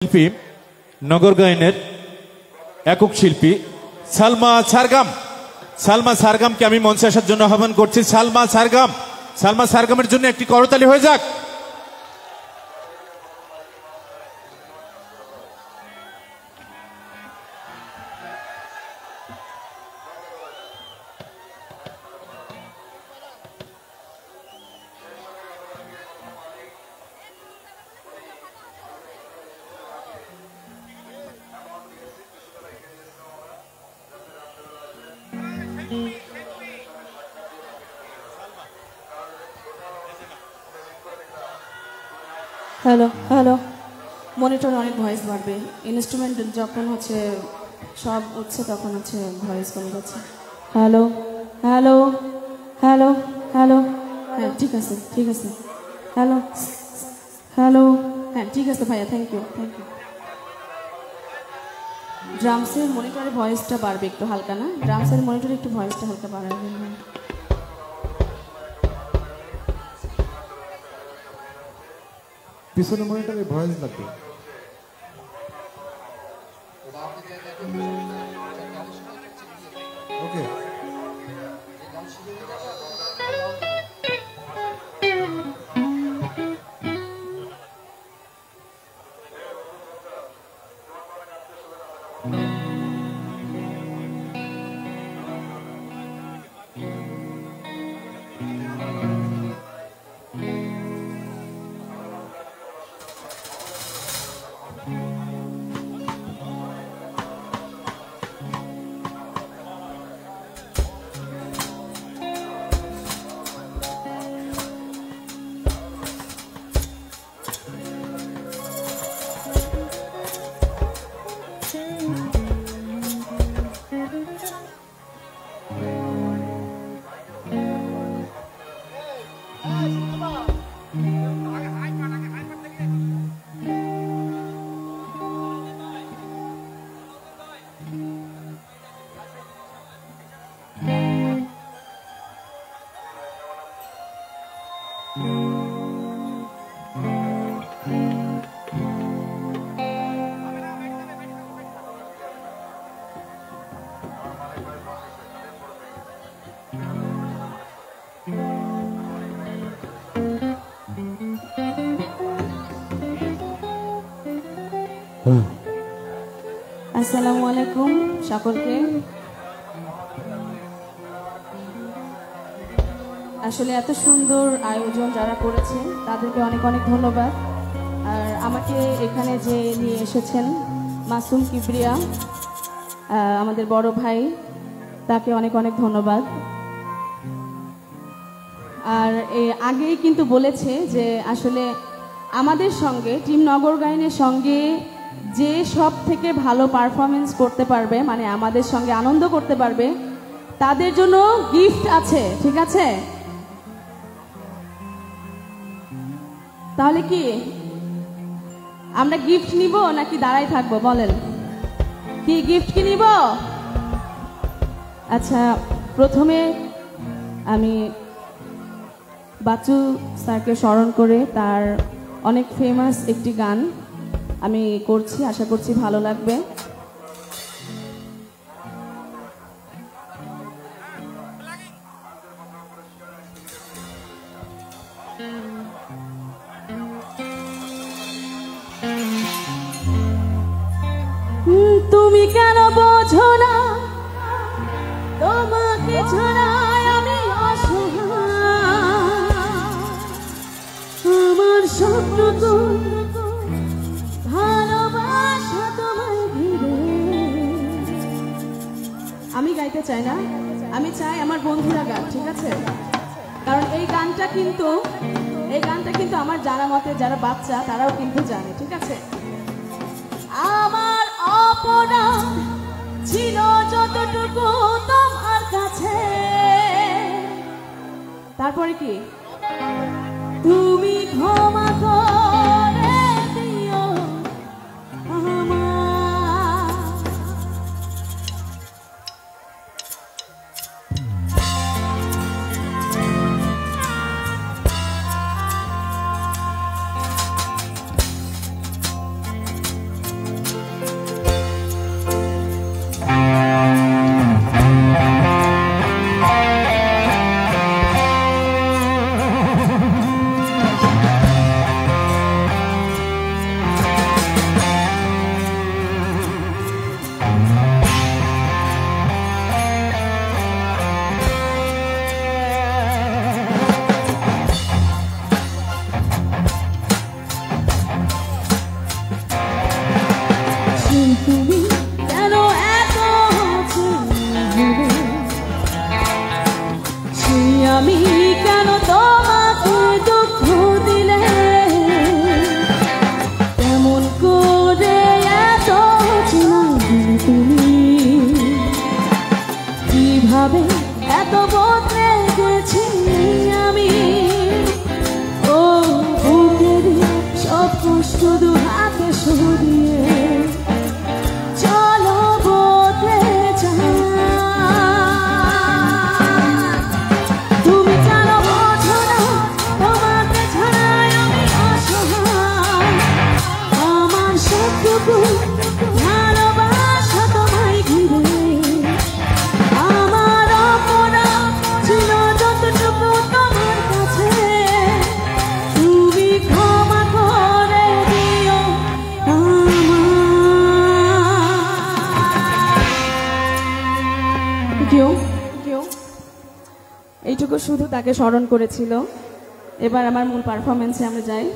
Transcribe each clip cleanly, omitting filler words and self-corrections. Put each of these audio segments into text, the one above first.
শিল্পী নগর গায়নের একক শিল্পী সালমা সারগামকে আমি মঞ্চে আসার জন্য আহ্বান করছি। সালমা সারগামের জন্য একটি করতালি হয়ে যাক। হ্যালো হ্যালো, মনিটর অনেক ভয়েস বাড়বে। ইনস্ট্রুমেন্ট যখন হচ্ছে সব উঠছে তখন হচ্ছে ভয়েস কমে যাচ্ছে। হ্যালো হ্যালো হ্যালো হ্যালো, হ্যাঁ ঠিক আছে ঠিক আছে। হ্যালো হ্যালো, হ্যাঁ ঠিক আছে ভাইয়া, থ্যাংক ইউ। ড্রামসের মনিটরে ভয়েসটা বাড়বে একটু হালকা, না ড্রামসের মনিটরে একটু ভয়েসটা হালকা বাড়াবে। পিছনে মনিটরে ভয়েস লাগবে। ওকে, আসসালামু আলাইকুম সকলকে। আসলে এত সুন্দর আয়োজন যারা করেছে তাদেরকে অনেক অনেক ধন্যবাদ। আর আমাকে এখানে যে নিয়ে এসেছেন মাসুম কিবরিয়া, আমাদের বড় ভাই, তাকে অনেক অনেক ধন্যবাদ। আর আগেই কিন্তু বলেছে যে আসলে আমাদের সঙ্গে টিম নগর গায়নের সঙ্গে যে সব থেকে ভালো পারফরমেন্স করতে পারবে, মানে আমাদের সঙ্গে আনন্দ করতে পারবে, তাদের জন্য গিফট আছে, ঠিক আছে? তাহলে কি আমরা গিফট নিব নাকি দাঁড়াই থাকবো বলেন? কি গিফট কি নিব? আচ্ছা, প্রথমে আমি বাচ্চু স্যারকে স্মরণ করে তার অনেক ফেমাস একটি গান আমি করছি, আশা করছি ভালো লাগবে। তুমি কেন বোঝো না, তোমাকে ছাড়াই আমি অসহায়, আমার স্বপ্ন তো ভালোবাসা তোমায় ঘিরে। আমি গাইতে চাই না, আমি চাই আমার বন্ধুরা গান, ঠিক আছে? কারণ এই গানটা কিন্তু আমার জানা মতে যারা বাচ্চা তারাও কিন্তু জানে, ঠিক আছে? আমার অপরাধ ছিল যতটুকু তোমার কাছে, তারপরে কি তুমি ক্ষমা করে দিও আমার। যতটুকু ভালোবাসা তোমায় ঘিরে, আমার অপরাধ ছিল যতটুকু তোমার কাছে, তুমি ক্ষমা করে দিও কেউ এইটুকু শুধু তাকে স্মরণ করেছিল। এবার আমার মূল পারফরমেন্সে আমরা যাই।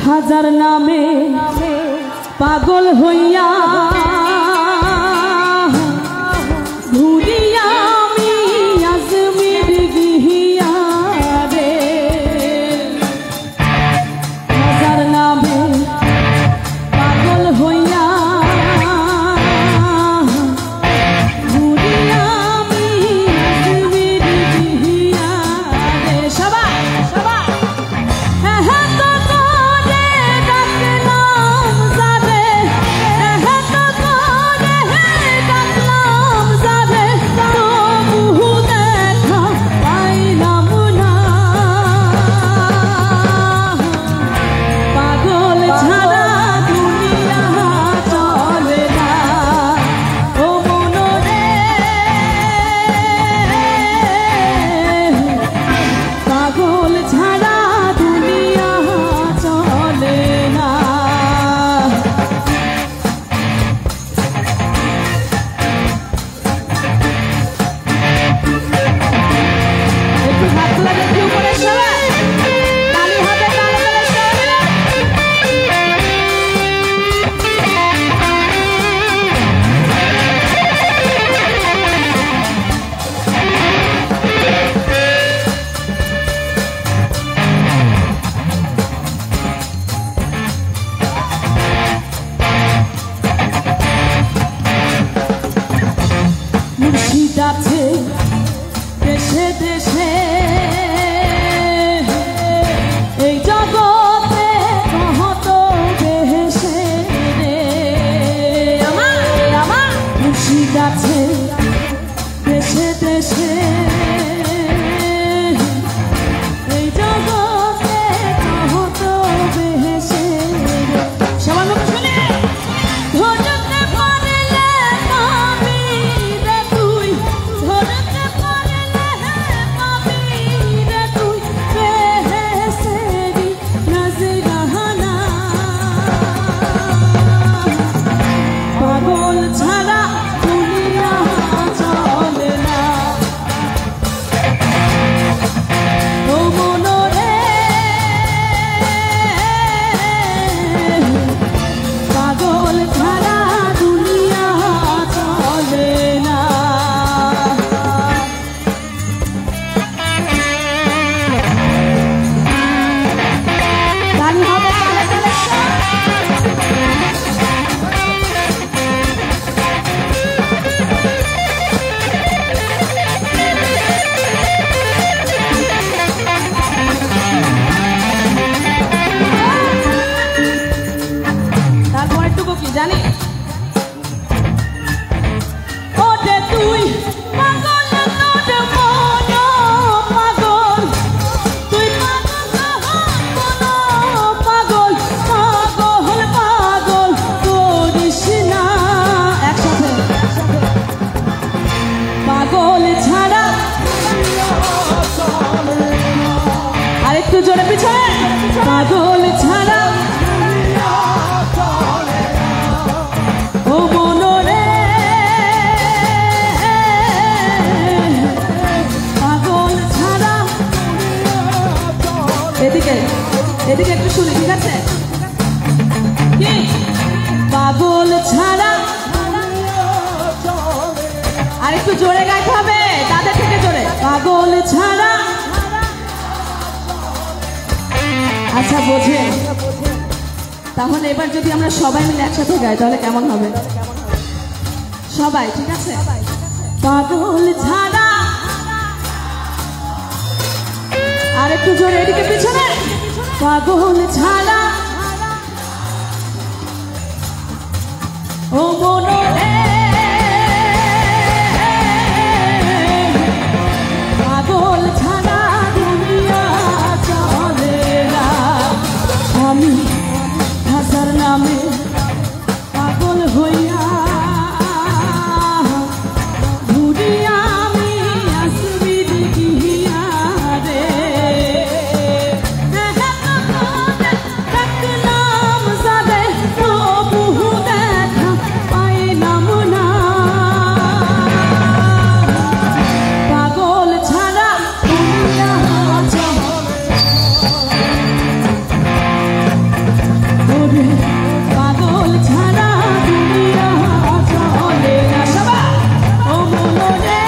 হাজার নামে পাগল হইয়া ঘুরিয়া আমি আজমির গিয়া রে, হাজার নামে পাগল হইয়া ঘুরিয়া আমি আজমির গিয়া রে। সবাই সবাই হ্যাঁ একটু জোরে পিছনে পাগল ছাড়া ও মনরে পাগল ছাড়া এদিকে এদিকে একটু শুনি ঠিক আছে কি পাগল ছাড়া আর একটু জোরে গাইতে হবে তাদের থেকে জোরে পাগল ছাড়া আচ্ছা বোঝে তাহলে এবার যদি আমরা সবাই মিলে একসাথে গাই তাহলে কেমন হবে সবাই ঠিক আছে পাগল ছাড়া আর একটু জোরে এদিকে পিছনে পাগল ছাড়া ও মনরে পাগল ছাড়া দুনিয়া চলে না আমি হাজার নামে পাগল হইয়া ঘুরিয়া আমি আসবি দেখিয়া রে দেখলাম যাবে তবু দেখা পাইলাম না পাগল ছাড়া দুনিয়া চলে পাগল ছাড়া দুনিয়া চলে না সবাই ও মনরে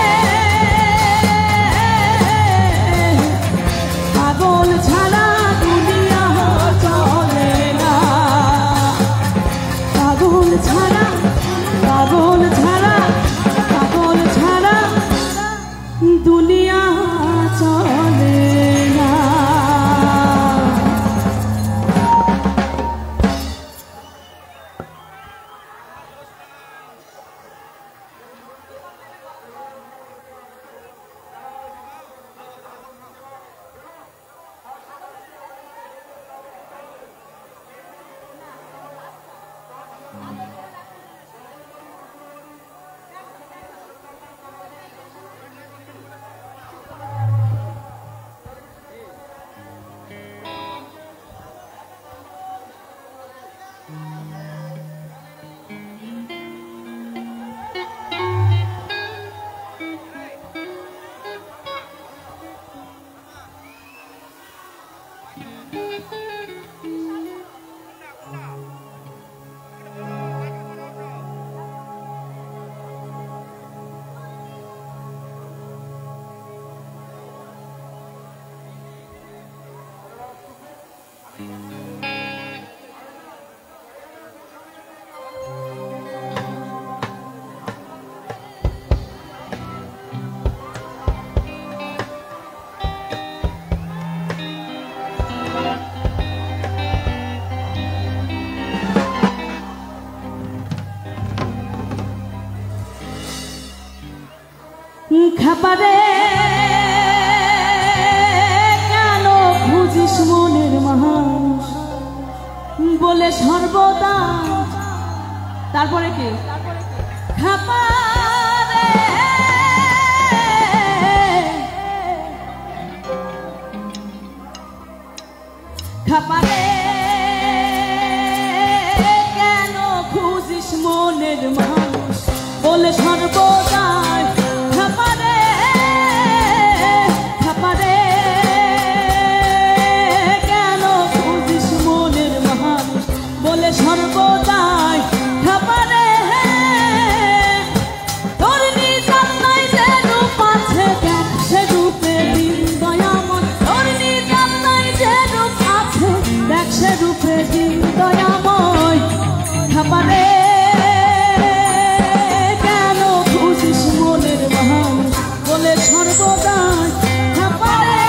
পাগল ছাড়া দুনিয়া চলে না পাগল ছাড়া পাগল ছাড়া পাগল ছাড়া দুনিয়া চলে না খাবারে কেন খুঁজিস মনের মানুষ বলে সর্বদা তারপরে কি খাবারে খাবারে কেন খুঁজিস মনের মানুষ বলে সর্বদা খাবারে খাবারে কেন খুঁজিস মনের মানুষ বলে সর্বদাই খাবারে তোর নিজাম নাই যে রূপ আছে দেখ সে রূপে দিন দয়াময় তোর নিজাম নাই যে রূপ আছে দেখ সে রূপে দিন দয়াময় খাবারে সর্বদাই খাবারে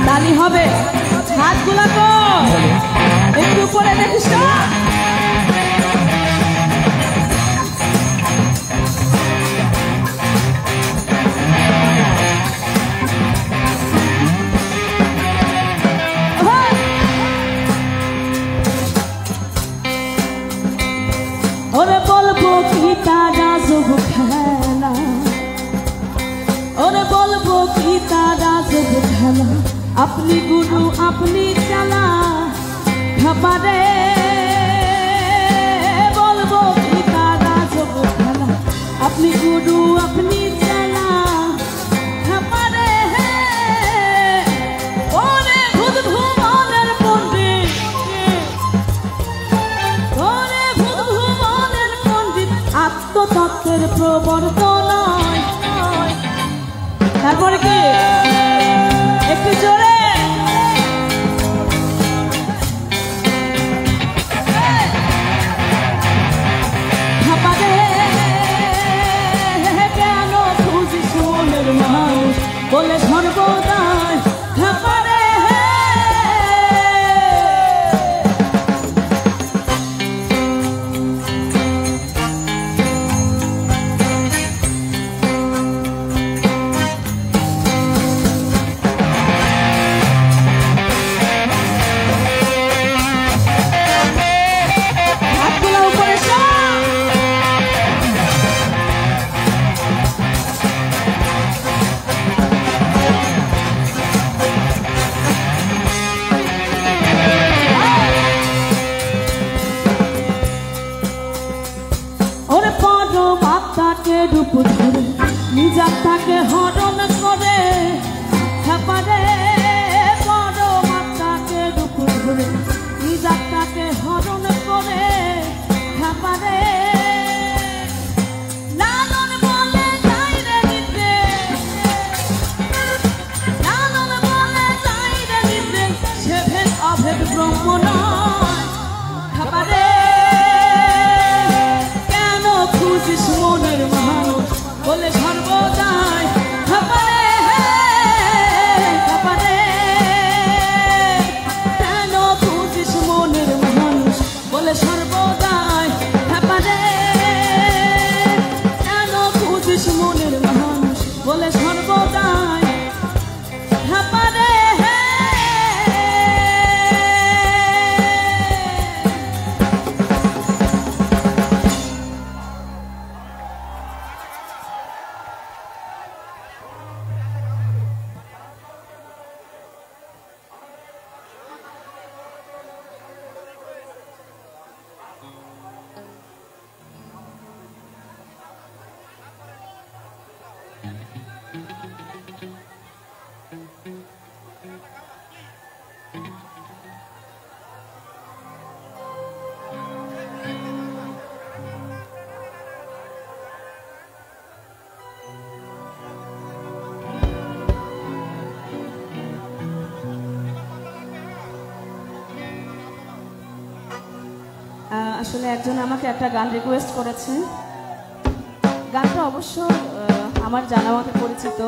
তালি হবে হাতগুলা তো একটু উপরে দেখিস না ওরে বলবো কি তারা যোগ খেলা ওরে বলবো পিতা রাজব খেলা, আপনি গুরু আপনি চালা খাবারে। বলবো পিতা রাজব খেলা, আপনি গুরু আপনি চালা খাবারে। ওরে ভূত ভুবনের পণ্ডিত, ওরে ভূত ভুবনের পণ্ডিত, আত্মতত্ত্বের প্রবর্তনায়। তারপরে কি একটু জোরে কেন খুঁজিস মনের মানুষ বলে সর্বদাই খাবারে। রূপ ধরে নিজের তাকে হরণ করে খাবারে। বড় মাতাকে রূপ ধরে নিজের তাকে হরণ করে খাবারে। লালন বলে যাই রে নিতে, লালন বলে যাই রে নিতে, সে ভেদ অভেদ ব্রহ্ম নয় খাবারে। কেন খুঁজিস মনের মানুষ বলে সর্বদাই খাবারে খাবারে। কেন খুঁজিস মনের মানুষ বলে সর্বদাই খাবারে। কেন খুঁজিস মনের মানুষ বলে সর্বদাই খাবারে। আসলে একজন আমাকে একটা গান রিকোয়েস্ট করেছে। গানটা অবশ্য আমার জানা মতে পরিচিত।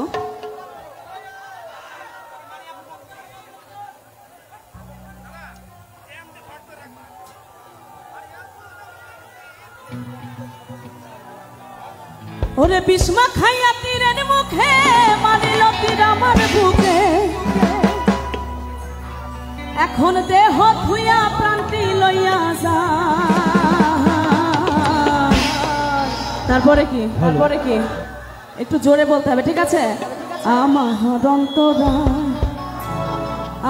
ওরে বিষ্মা খাইয়া তীরের মুখে মারিল তীর আমার বুকে, এখন দেহ ধুইয়া প্রান্তি লইয়া যা। তারপরে কি তারপরে কি একটু জোরে বলতে হবে, ঠিক আছে? আমার অন্তরা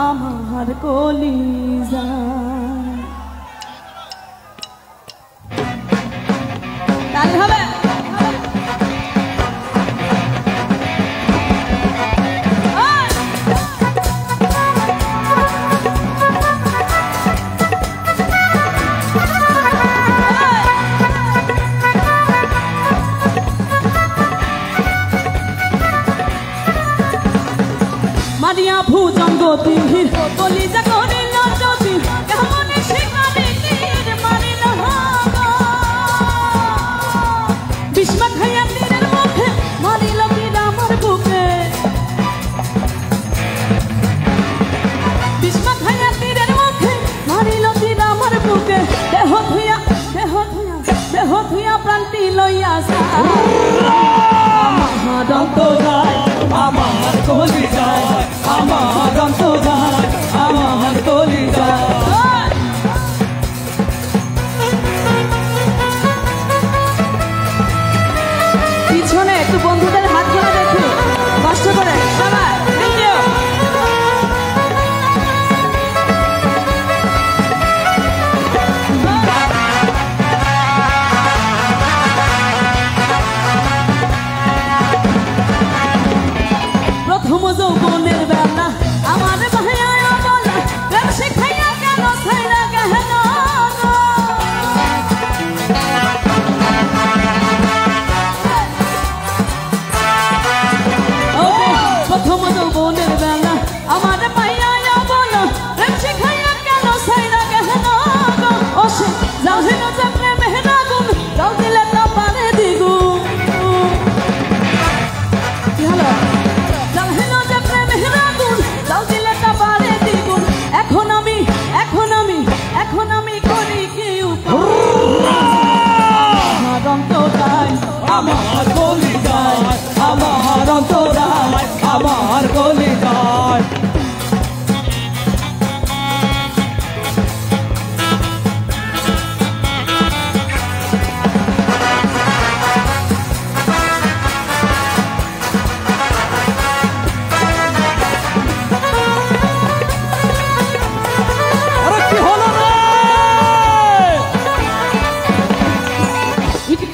আমার কলিজা, তাহলে হবে। মারিয়া ভুজঙ্গ তীর কলিজা করিল জ্যোতি, কেমন শিকারি তীর মারিল বিষ্মা খাইয়া তীরের মুখে মারিল তীর আমার বুকে। বিষ্মা খাইয়া তীরের মুখে মারিল তীর আমার বুকে, দেহ ধুইয়া দেহ ধুইয়া দেহ ধুইয়া প্রান্তি লইয়া যা। আমার অন্তরায় আমার কলিজায়, আমার অন্তরায় আমার কলিজায়। পিছনে একটু বন্ধুদের হাতগুলো দেখি কষ্ট করে। যৌবনের বেলা আমার ভাইয়া বলা প্রেম শিখাইয়া কেন ছাইরা গেল প্রথম যৌবনের বেলা আমার ভাইয়া বলা প্রেম শিখাইয়া কেন ছাইরা গেল ও সে জাহিল যে প্রেমে আগুন দাও দিলে তা পারে দ্বিগুণ কি হলো জাহিল যে প্রেমে আগুন দাও দিলে তা পারে দ্বিগুণ এখন আমি করি কি আমার অন্তরায় আমার গলি যায় আমার অন্তরায় আমার গলি যায়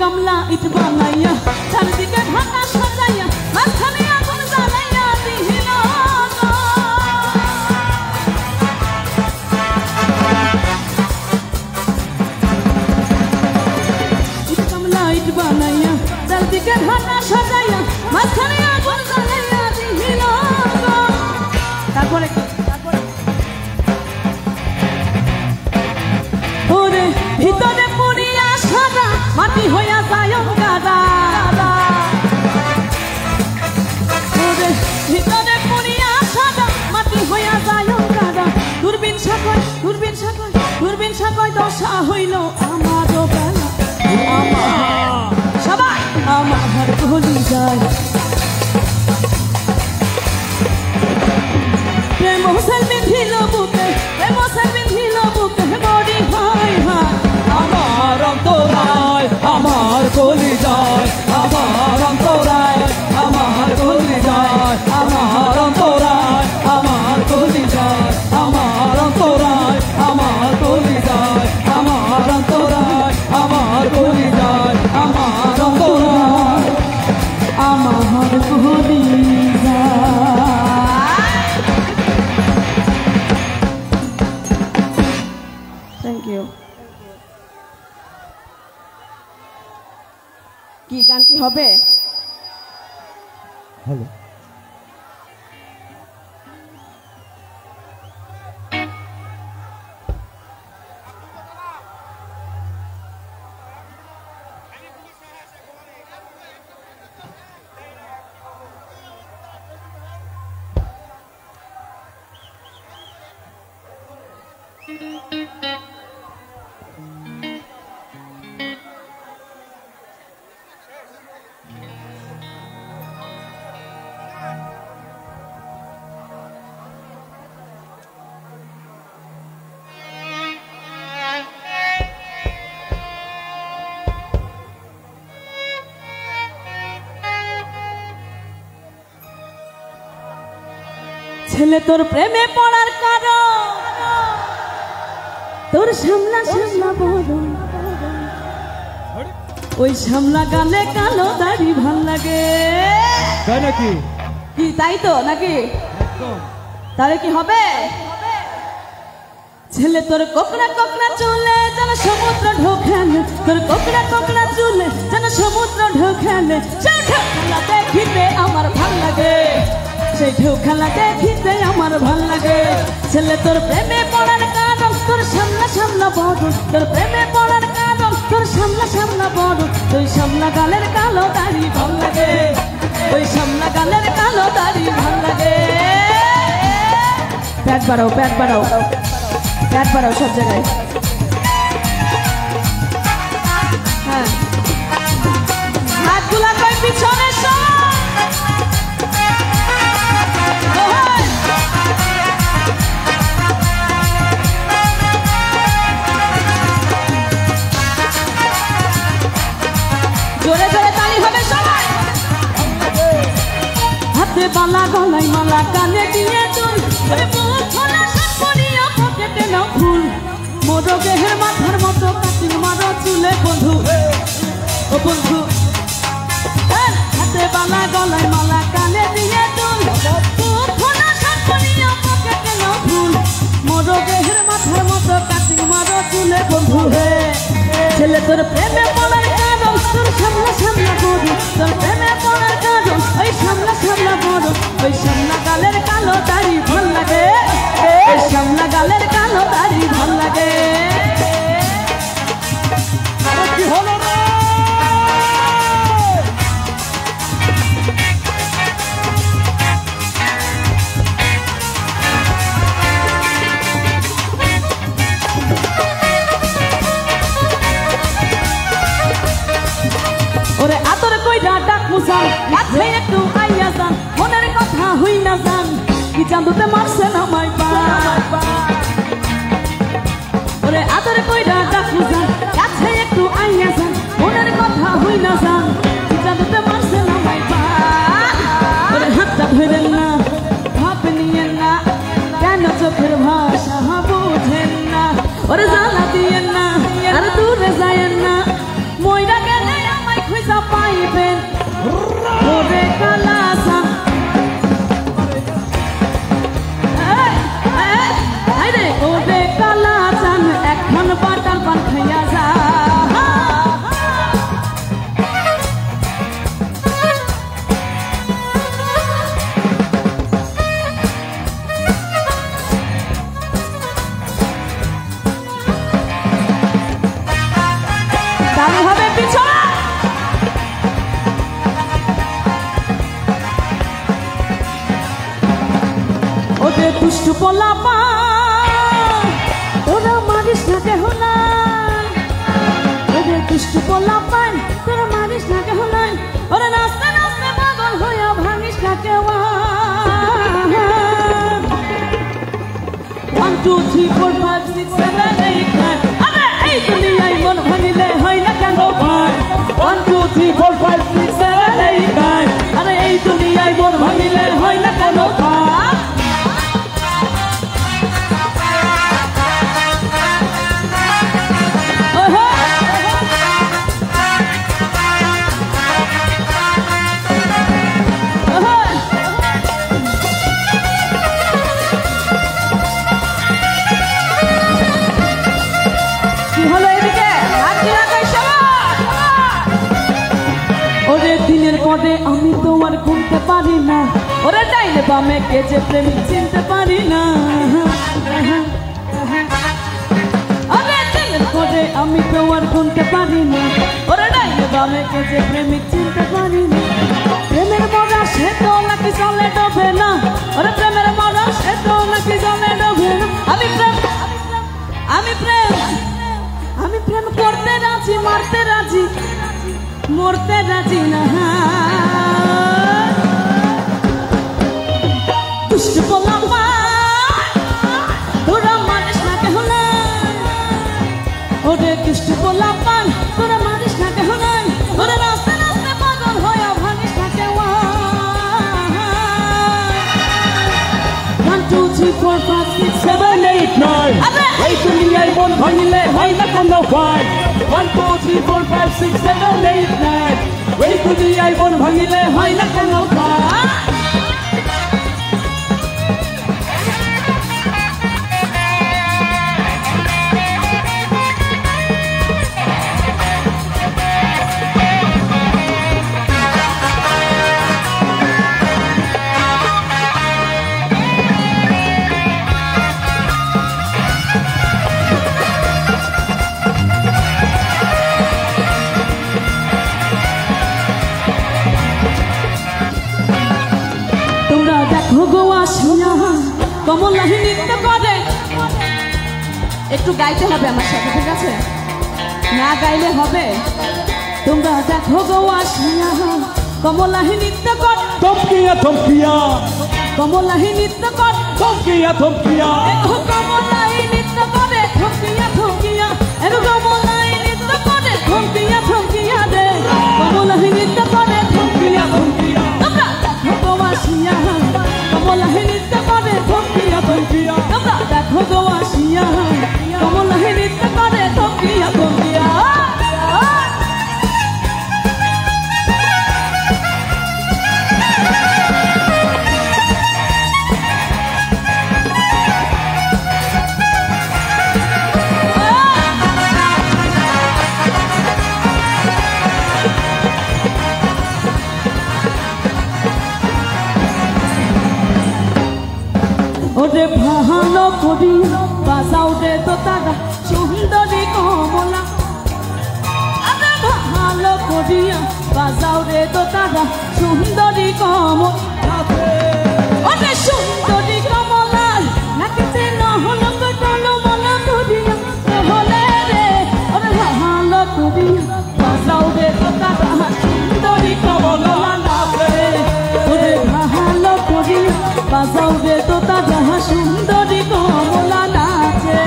কমলা ইট বানাইয়া চারদিকে ঢাকা সাজাইয়া মাঝখানে আগুন জ্বালাইয়া দিহিল ইট কমলা ইট বানাইয়া চারদিকে ঢাকা সাজাইয়া মাঝখানে আগুন জ্বালাইয়া দিহিল তারপরে ওরে ভিতরে পুরিয়া সাদা মাটি হইয়া যায় গাদা ওরে ভিতরে পুরিয়া সাদা মাটি হইয়া যায় গাদা দূরবীন সাকয় দশা হইল আমারও বেলা সবাই আমার গলি যায় প্রেম হোসেন বিধিল বুকে বডি হাই হাই আমার অন্তরায় আমার গলি যায় আমার অন্তরায় আমার গলি যায় আমার অন্তরায় আমার গলি যায় আমার অন্তরায় আমার গলি যায় আমার অন্তরায় আমার গলি যায় আমার অন্তরায় আমার গলি থ্যাংক ইউ কি গান কি হবে হ্যালো ছেলে তোর প্রেমে পড়ার কারণ তোর সামলা বড় ওই সামলা গালে কালো দাড়ি ভাল লাগে তাই নাকি কি তাই তো নাকি তাহলে কি হবে ছেলে তোর কোকড়া চুলে যেন সমুদ্র ঢোকালে তোর কোকড়া চুলে যেন সমুদ্র ঢোকালে সেই ঢেউ খেলা দেখিতে আমার ভাল লাগে সেই ঢেউ খেলা দেখিতে আমার ভাল লাগে ছেলে তোর প্রেমে পড়ার কারণ তোর সামলা বড় তোর প্রেমে পড়ার কারণ তোর সামলা বড় তুই সামলা গালের কালো দাড়ি ভাল লাগে ওই সামলা গালের কালো দাড়ি ভাল লাগে প্যাট বাড়াও সব জায়গায় হ্যাঁ হাতগুলা কই পিছনে জোরে তালি হবে সবাই হাতে বালা গলায় মালা কানে দিয়ে তুই পকেটে নাও ফুল মোর দেহের মাথার মতো কাটিং মারো চুলে বন্ধু ও বন্ধু হাতে বালা গলায় মালা কানে দিয়ে তুই ওই শ্যামলা গালের কালো দাড়ি ভাল লাগে, ওই শ্যামলা গালের কালো দাড়ি ভাল লাগে। কি হলো রে? ওরে আতর কইরা ডাক মুসান, কাছে একটু আইয়া যান, মনের কথা হই না যান, কি চাঁদতে মারছেন আমায় পান। ওরে আতর কইরা ডাক মুসান, কাছে একটু আইয়া যান, মনের কথা হই না যান, কি চাঁদতে মারছেন আমায় পান। ওরে হাতটা ধরেন না, ভাব নিয়েন না, কেন চোখের ভাষা বুঝেন না। ওরে জ্বালা দিয়েন না, আর দূরে যায়েন না, মইরা গেলে আমায় খুঁজা পাইবেন। ওরে কালাসা আরে ওরে কালাচান, এখন বাটার পান খাইয়া যা। দারুণ হবে পিছনে। ওদের দুষ্টু পোলাপা তোরা মারিস না কেহ নাই, ওদের দুষ্টু পোলাপান তোরা মারিস না কেহ নাই, ওরা নাচতে নাচতে পাগল হইয়া ভাঙিস না কেউ। 1 2 3 4 5 6 7 8 9 আরে এই দুনিয়ায় মন ভাঙিলে হয় না কেন ভাই। 1 2 3 4 5 6 7 8 9 আরে এই দুনিয়ায় মন ভাঙিলে হয় না কেন ভাই। দিনের পরে আমি তো আর ঘুমতে পারি না, ওরে ডাইলে বামে কে যে প্রেমিক চিনতে পারি না। ওরে দিনের পরে আমি তো আর ঘুমতে পারি না, ওরে ডাইলে বামে কে যে প্রেমিক চিনতে পারি না। প্রেমের মজা সে তো নাকি জলে ডোবে না, ওরে প্রেমের মজা সে তো নাকি জলে ডোবে না। আমি প্রেম আমি প্রেম আমি প্রেম করতে রাজি, মারতে রাজি, মরতে রাজি না। দুষ্ট পোলাপা তোরা মারিস না কেহ নাই, ওরে দুষ্ট পোলাপান তোরা মারিস না কেহ নাই, ওরে রাস্তা রাস্তা পাগল হইয়া ভাঙিস না কেউ। 1 2 3 4 5 6 7 8 9 এই দুনিয়ায় মন ভাঙিলে হয় না কোনো ভয়। 1 2 3 4 5 6 7 8 9 এই দুনিয়ায় মন ভাঙিলে হয় না কোনো ভয়। কমলাহি নৃত্য করে, একটু গাইতে হবে আমার সাথে, ঠিক আছে? না গাইলে হবে। তোমরা দেখো গো আসিয়া কমলাহি নৃত্য কর, থমকিয়া থমকিয়া কমলাহি নৃত্য কর, থমকিয়া থমকিয়া কমলাহি নৃত্য করে, থমকিয়া থমকিয়া কমলাহি নৃত্য করে, থমকিয়া থমকিয়া রে কমলাহি নৃত্য করে, থমকিয়া থমকিয়া। তোমরা দেখো গো আসিয়া কমলাহি নৃত্য করে, থমকিয়া থমকিয়া। তোমরা দেখো গো আসিয়া কমলাহি নৃত্য করে, থমকিয়া থমকিয়া। ওরে ভালো করি বাজাও রে তো তারা সুন্দরী কমলা আরে ভালো করিয়া বাজাও রে তো তারা সুন্দরী কমলা ওরে সুন্দরী কমলা নাকিতে নহল কটলো মলা করিয়া নহলে রে ওরে ভালো করিয়া বাজাও রে তো তারা সুন্দরী কমলা ওরে ভালো করিয়া বাজাও রে তো তারা সুন্দরী কমলা নাচে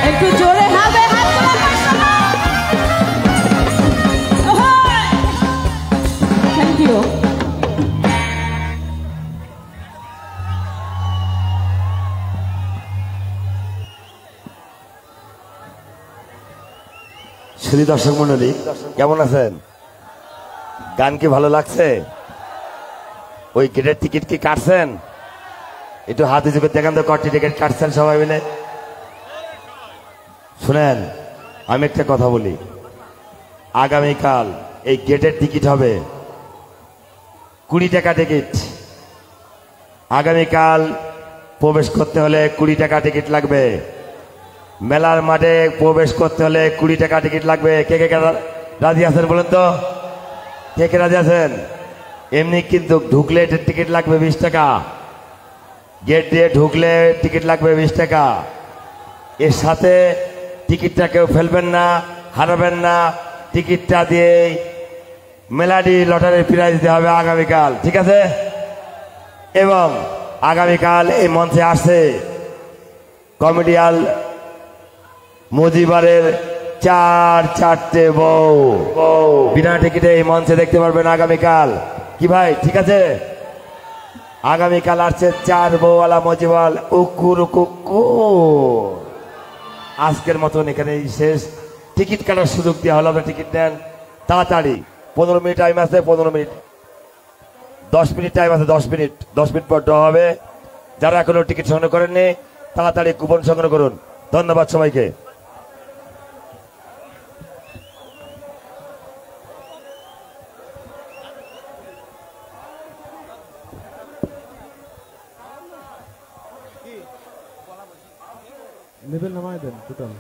একটু জোরে হবে থ্যাংক ইউ শ্রী দর্শক মন্ডলী কেমন আছেন? গান কি ভালো লাগছে? ওই গেটের টিকিট কি কাটছেন? একটু হাতে চোখে দেখান তো কটি টিকিট কাটছেন সবাই মিলে। শুনেন, আমি একটা কথা বলি, আগামীকাল এই গেটের টিকিট হবে 20 টাকা টিকিট। আগামীকাল প্রবেশ করতে হলে 20 টাকা টিকিট লাগবে। মেলার মাঠে প্রবেশ করতে হলে 20 টাকা টিকিট লাগবে। কে কে রাজি আছেন বলেন তো? কে কে রাজি আছেন? এমনি কিন্তু ঢুকলে টিকিট লাগবে 20 টাকা। গেট দিয়ে ঢুকলে টিকিট লাগবে 20 টাকা। এর সাথে টিকিটটা কেউ ফেলবেন না, হারাবেন না। টিকিটটা দিয়ে মেলাডি লটারির প্রাইজ দিতে হবে আগামীকাল, ঠিক আছে? এবং আগামীকাল এই মঞ্চে আসছে কমেডিয়াল মজিবারের 4 বউ বিনা টিকিটে এই মঞ্চে দেখতে পারবেন আগামীকাল। কি ভাই ঠিক আছে? আগামীকাল আসছে 4 বউওয়ালা মজিবাল উকুর কুকু। আজকের মতন এখানেই শেষ। টিকিট কাটার সুযোগ দেওয়া হলো, আপনার টিকিট নেন তাড়াতাড়ি। 15 মিনিট টাইম আছে, 15 মিনিট 10 মিনিট টাইম আছে, 10 মিনিট 10 মিনিট পর ড্র হবে। যারা এখনো টিকিট সংগ্রহ করেননি তাড়াতাড়ি কুপন সংগ্রহ করুন। ধন্যবাদ সবাইকে। লেভেল নামায় দেন টোটাল।